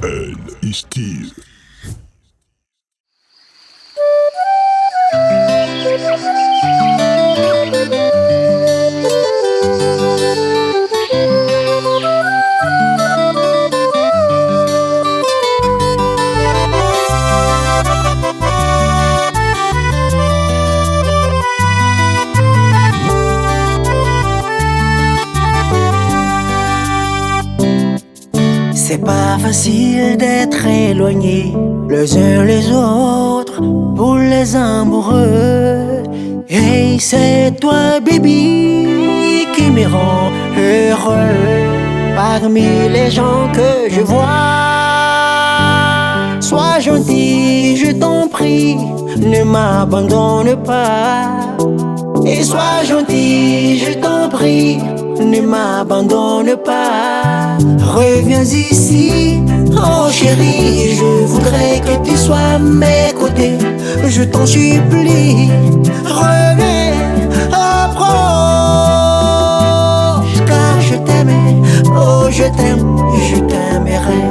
L et Steve. C'est pas facile d'être éloigné les uns les autres pour les amoureux. Et c'est toi, baby, qui me rend heureux parmi les gens que je vois. Sois gentil, je t'en prie, ne m'abandonne pas. Et sois gentil, je t'en prie, ne m'abandonne pas. Reviens ici, oh chérie, je voudrais que tu sois à mes côtés. Je t'en supplie, reviens, approche, car je t'aimais, oh je t'aime, je t'aimerai.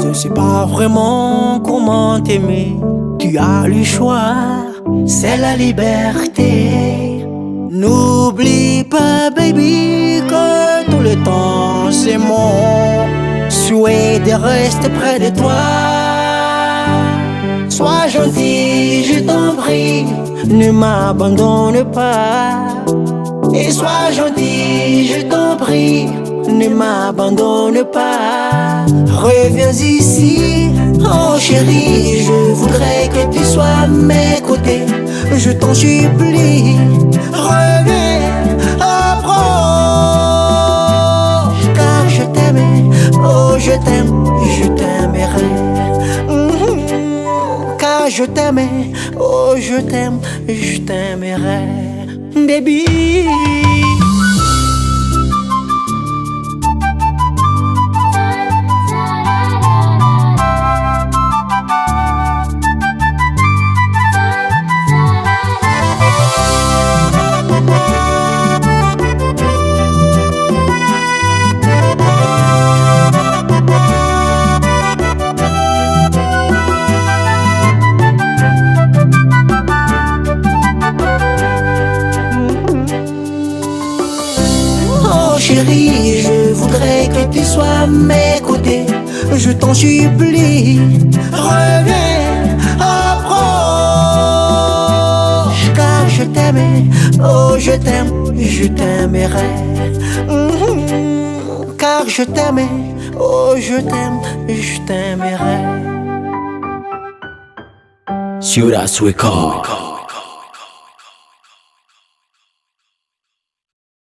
Je sais pas vraiment comment t'aimer. Tu as le choix, c'est la liberté. N'oublie pas, baby, que tout le temps c'est mon souhait de rester près de toi. Sois gentil, je t'en prie, ne m'abandonne pas. Et sois gentil, je t'en prie, ne m'abandonne pas. Reviens ici, oh chérie, je voudrais que tu sois à mes côtés. Je t'en supplie, reviens, approche, car je t'aimais, oh je t'aime, je t'aimerai. Car je t'aimais, oh je t'aime, je t'aimerai, baby. Chérie, je voudrais que tu sois à mes côtés. Je t'en supplie, reviens, approche, car je t'aimais, oh je t'aime, je t'aimerai. Car je t'aimais, oh je t'aime, je t'aimerai. Ciudad Record.